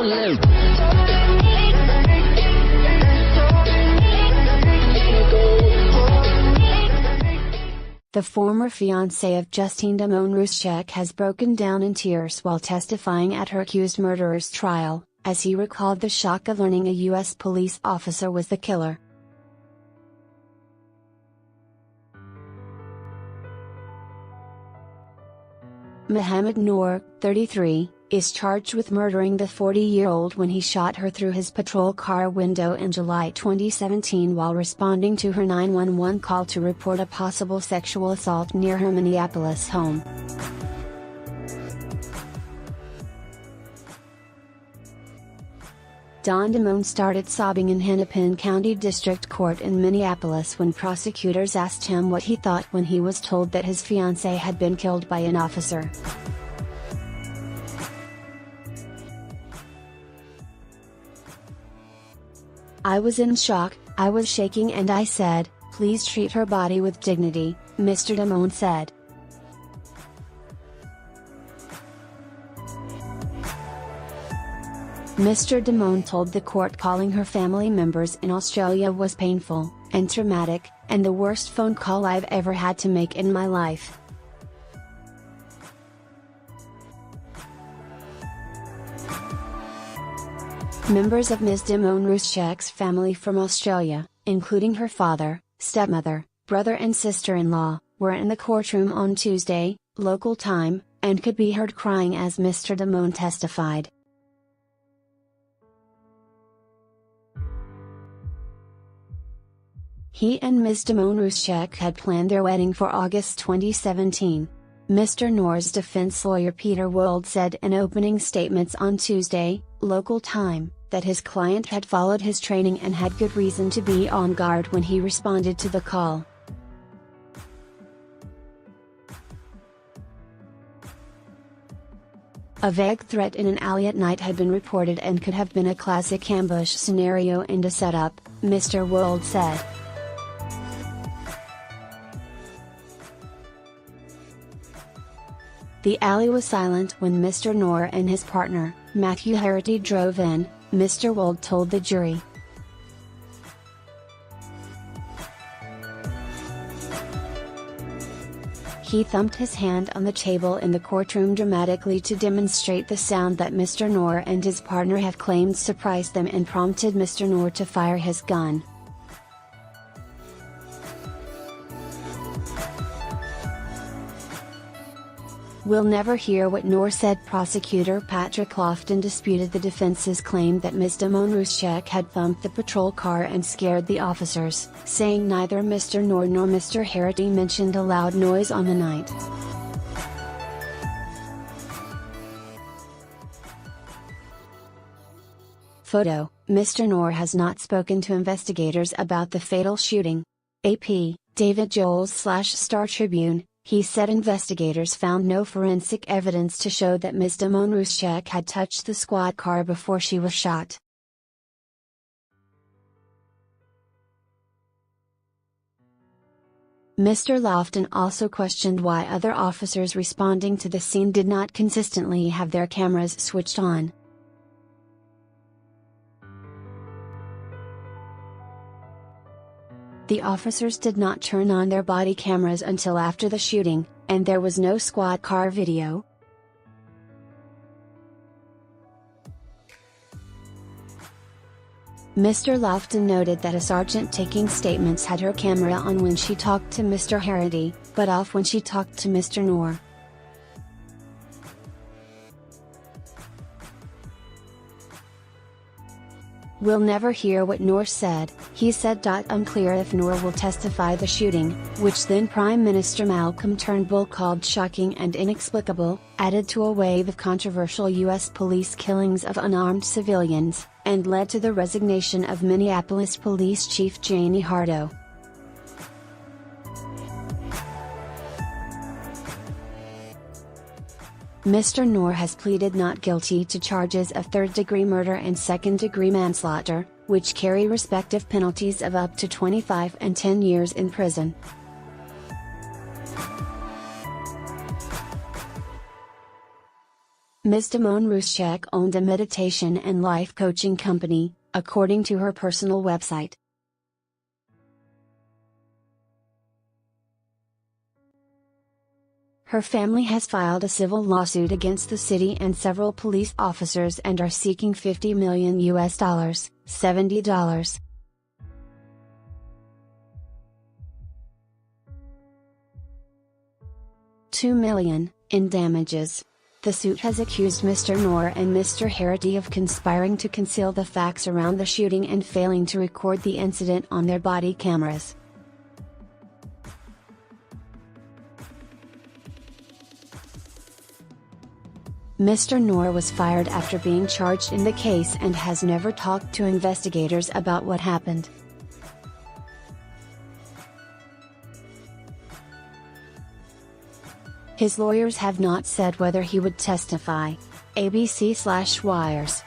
The former fiancé of Justine Damond Ruszczyk has broken down in tears while testifying at her accused murderer's trial, as he recalled the shock of learning a U.S. police officer was the killer. Mohamed Noor, 33, is charged with murdering the 40-year-old when he shot her through his patrol car window in July 2017 while responding to her 911 call to report a possible sexual assault near her Minneapolis home. Damond started sobbing in Hennepin County District Court in Minneapolis when prosecutors asked him what he thought when he was told that his fiancée had been killed by an officer. "I was in shock, I was shaking and I said, 'Please treat her body with dignity,'" Mr. Damond said. Mr. Damond told the court calling her family members in Australia was painful and traumatic, and the worst phone call I've ever had to make in my life. Members of Ms. Damond Ruszczyk's family from Australia, including her father, stepmother, brother and sister-in-law, were in the courtroom on Tuesday, local time, and could be heard crying as Mr. Damond testified. He and Ms. Damond Ruszczyk had planned their wedding for August 2017. Mr. Noor's defense lawyer Peter Wold said in opening statements on Tuesday, local time, that his client had followed his training and had good reason to be on guard when he responded to the call. A vague threat in an alley at night had been reported and could have been a classic ambush scenario and a setup, Mr. Wold said. The alley was silent when Mr. Noor and his partner, Matthew Harity, drove in, Mr. Wold told the jury. He thumped his hand on the table in the courtroom dramatically to demonstrate the sound that Mr. Noor and his partner have claimed surprised them and prompted Mr. Noor to fire his gun. "We'll never hear what Noor said." Prosecutor Patrick Lofton disputed the defense's claim that Ms. Damond Ruszczyk had thumped the patrol car and scared the officers, saying neither Mr. Noor nor Mr. Harity mentioned a loud noise on the night. Photo: Mr. Noor has not spoken to investigators about the fatal shooting. AP, David Joels/Star Tribune. He said investigators found no forensic evidence to show that Ms. Damond Ruszczyk had touched the squad car before she was shot. Mr. Lofton also questioned why other officers responding to the scene did not consistently have their cameras switched on. The officers did not turn on their body cameras until after the shooting, and there was no squad car video. Mr. Lofton noted that a sergeant taking statements had her camera on when she talked to Mr. Harity, but off when she talked to Mr. Noor. "We'll never hear what Noor said," he said. Unclear if Noor will testify the shooting, which then Prime Minister Malcolm Turnbull called shocking and inexplicable, added to a wave of controversial U.S. police killings of unarmed civilians, and led to the resignation of Minneapolis Police Chief Janie Hardo. Mr. Noor has pleaded not guilty to charges of third-degree murder and second-degree manslaughter, which carry respective penalties of up to 25 and 10 years in prison. Ms. Damond Ruszczyk owned a meditation and life coaching company, according to her personal website. Her family has filed a civil lawsuit against the city and several police officers and are seeking $50 million $70. $2 million in damages. The suit has accused Mr. Noor and Mr. Harity of conspiring to conceal the facts around the shooting and failing to record the incident on their body cameras. Mr. Noor was fired after being charged in the case and has never talked to investigators about what happened. His lawyers have not said whether he would testify. ABC/Wires